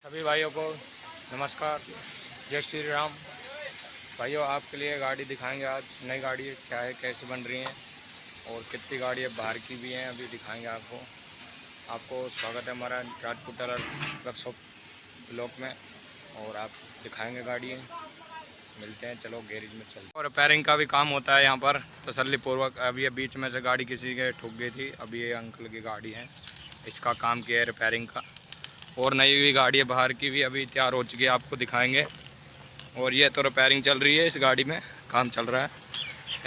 सभी भाइयों को नमस्कार, जय श्री राम। भाइयों, आपके लिए गाड़ी दिखाएंगे आज। नई गाड़ी क्या है, कैसे बन रही हैं और कितनी गाड़ी है बाहर की भी हैं, अभी दिखाएंगे आपको। स्वागत है हमारा राजपूत टेलर वर्कशॉप ब्लॉक में और आप दिखाएंगे गाड़ी। मिलते हैं, चलो गैरेज में चलते हैं। और रिपेयरिंग का भी काम होता है यहाँ पर तसल्लीपूर्वक। अभी ये बीच में से गाड़ी किसी के ठुक गई थी, अभी ये अंकल की गाड़ी है, इसका काम किया है रिपेयरिंग का। और नई हुई गाड़ी है बाहर की भी, अभी तैयार हो चुकी है, आपको दिखाएंगे। और ये तो रिपेयरिंग चल रही है, इस गाड़ी में काम चल रहा है।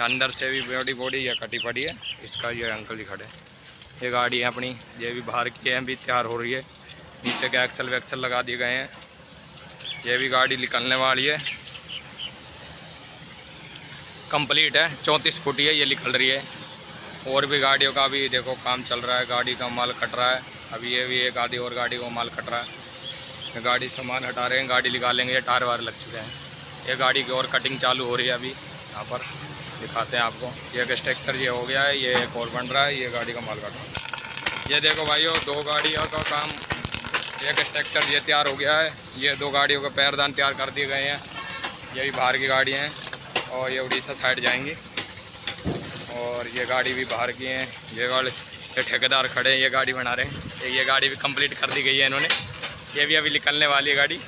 अंदर से भी बॉडी ये कटी पड़ी है इसका। ये अंकल जी खड़े, ये गाड़ी है अपनी, ये भी बाहर की है, अभी तैयार हो रही है। नीचे के एक्सल वैक्सल लगा दिए गए हैं, ये भी गाड़ी निकलने वाली है, कंप्लीट है। 34 फुट है, ये निकल रही है। और भी गाड़ियों का भी देखो काम चल रहा है, गाड़ी का माल कट रहा है। अभी ये भी एक आधी और गाड़ी को माल कट रहा है, गाड़ी सामान हटा रहे हैं, गाड़ी निकालेंगे। ये टायर वायर लग चुके हैं, ये गाड़ी की और कटिंग चालू हो रही है अभी। यहाँ पर दिखाते हैं आपको, ये एक स्ट्रक्चर ये हो गया है, ये एक और बन रहा है, ये गाड़ी का माल कट रहा है। ये देखो भाइयों, 2 गाड़ियों का काम, एक स्ट्रक्चर ये तैयार हो गया है। ये 2 गाड़ियों के पैरदान तैयार कर दिए गए हैं, ये भी बाहर की गाड़ी हैं और ये उड़ीसा साइड जाएंगी। और ये गाड़ी भी बाहर की हैं, ये गाड़ी ये ठेकेदार खड़े हैं, ये गाड़ी बना रहे हैं। ये गाड़ी भी कंप्लीट कर दी गई है इन्होंने, ये भी अभी निकलने वाली है गाड़ी।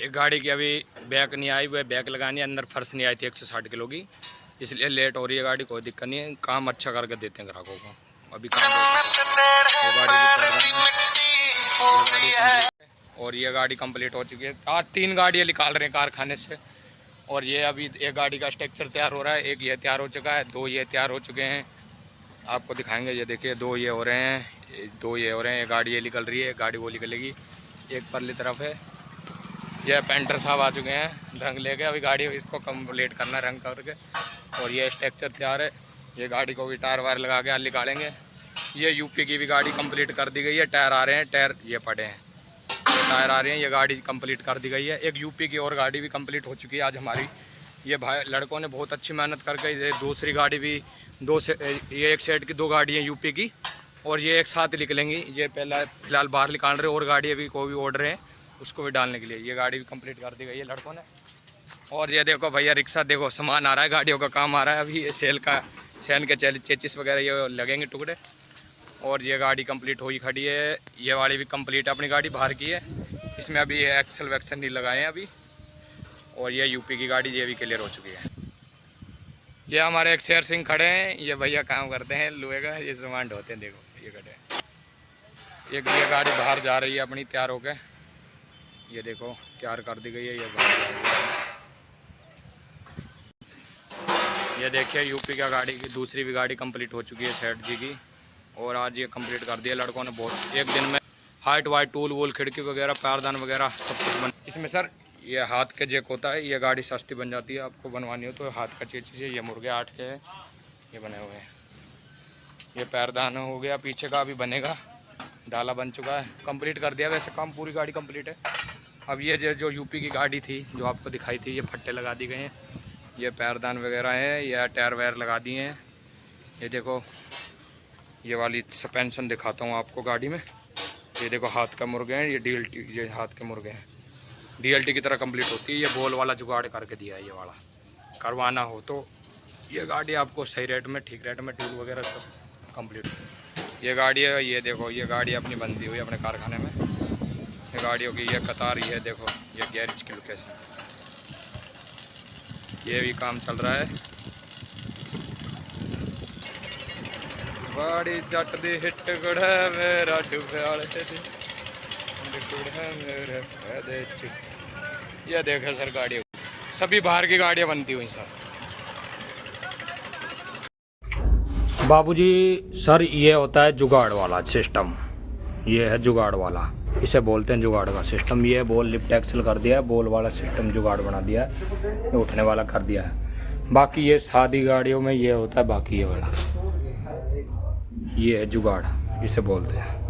एक गाड़ी की अभी बैक नहीं आई, वो बैक लगानी है, अंदर फर्श नहीं आई थी 160 किलो की, इसलिए लेट हो रही है गाड़ी। कोई दिक्कत नहीं है, काम अच्छा करके देते हैं ग्राहकों को। अभी काम और ये गाड़ी कंप्लीट हो चुकी है। आज 3 गाड़ियाँ निकाल रहे हैं कारखाने से। और ये अभी एक गाड़ी का स्ट्रक्चर तैयार हो रहा है, एक ये तैयार हो चुका है, 2 ये तैयार हो चुके हैं, आपको दिखाएंगे। ये देखिए 2 ये हो रहे हैं, 2 ये हो रहे हैं। ये गाड़ी ये निकल रही है, गाड़ी वो निकलेगी, एक परली तरफ है। ये पेंटर साहब आ चुके हैं रंग लेके, अभी गाड़ी इसको कंप्लीट करना है रंग करके। और ये स्ट्रक्चर तैयार है, ये गाड़ी को भी टायर वायर लगा के निकालेंगे। ये यूपी की भी गाड़ी कंप्लीट कर दी गई है, टायर आ रहे हैं, टायर ये पड़े हैं, टायर आ रहे हैं, ये गाड़ी कंप्लीट कर दी गई है। एक यूपी की और गाड़ी भी कंप्लीट हो चुकी है आज हमारी। ये भाई लड़कों ने बहुत अच्छी मेहनत करके ये दूसरी गाड़ी भी ये एक सेट की 2 गाड़ी है यूपी की, और ये एक साथ निकलेंगी। ये फिलहाल बाहर निकाल रहे, और गाड़ी अभी को भी ऑर्डर है उसको भी डालने के लिए। ये गाड़ी भी कंप्लीट कर दी गई है लड़कों ने। और ये देखो भैया रिक्शा, देखो सामान आ रहा है, गाड़ियों का काम आ रहा है अभी। ये सेल के चेचिस वगैरह ये लगेंगे टुकड़े। और ये गाड़ी कंप्लीट हुई खड़ी है, ये वाली भी कंप्लीट है अपनी गाड़ी, बाहर की है, इसमें अभी एक्सल वैक्सल नहीं लगाए हैं अभी। और ये यूपी की गाड़ी ये भी क्लियर हो चुकी है। ये हमारे एक शेर सिंह खड़े हैं, ये भैया काम करते हैं लोहे का, ये सामान ढोते हैं। देखो ये खड़े हैं, ये गाड़ी बाहर जा रही है अपनी तैयार होके, ये देखो तैयार कर दी गई है, ये बाहर जा रही है। ये देखिए यूपी का गाड़ी की दूसरी भी गाड़ी कंप्लीट हो चुकी है सेठ जी की। और आज ये कंप्लीट कर दिया लड़कों ने बहुत, एक दिन में। हाइट वाइट टूल वूल खिड़की वगैरह पैरदान वगैरह सब कुछ बन। इसमें सर ये हाथ के जेक होता है, ये गाड़ी सस्ती बन जाती है, आपको बनवानी हो तो हाथ का चीज़ है। ये मुर्गे 8 के हैं, ये बने हुए हैं। ये पैरदान हो गया, पीछे का भी बनेगा, डाला बन चुका है, कंप्लीट कर दिया। वैसे काम पूरी गाड़ी कंप्लीट है। अब ये जो यूपी की गाड़ी थी जो आपको दिखाई थी, ये फट्टे लगा दी गए हैं, ये पैरदान वगैरह है, ये टायर वायर लगा दिए हैं। ये देखो ये वाली सस्पेंशन दिखाता हूँ आपको गाड़ी में। ये देखो हाथ का मुर्गे हैं, ये DLT, ये हाथ के मुर्गे हैं, DLT की तरह कंप्लीट होती है। ये बॉल वाला जुगाड़ करके दिया है, ये वाला करवाना हो तो ये गाड़ी आपको सही रेट में, ठीक रेट में, टूल वगैरह सब कंप्लीट। ये गाड़ी है, ये देखो ये गाड़ी अपनी बंदी हुई अपने कारखाने में। ये गाड़ियों की ये कतार, ये देखो ये गैरेज की लोकेशन, ये भी काम चल रहा है। गाड़ी जट दी हिट गड़ा मेरा डुब्याल मेरे फायदे। ये देखे सर गाड़ी, सभी बाहर की गाड़ियाँ बनती हुई सर। बाबूजी सर ये होता है जुगाड़ वाला सिस्टम, ये है जुगाड़ वाला, इसे बोलते हैं जुगाड़ का सिस्टम। ये बॉल लिफ्ट एक्सल कर दिया है, बॉल वाला सिस्टम जुगाड़ बना दिया है, उठने वाला कर दिया है। बाकी ये सादी गाड़ियों में ये होता है, बाकी ये वाला ये है जुगाड़, इसे बोलते हैं।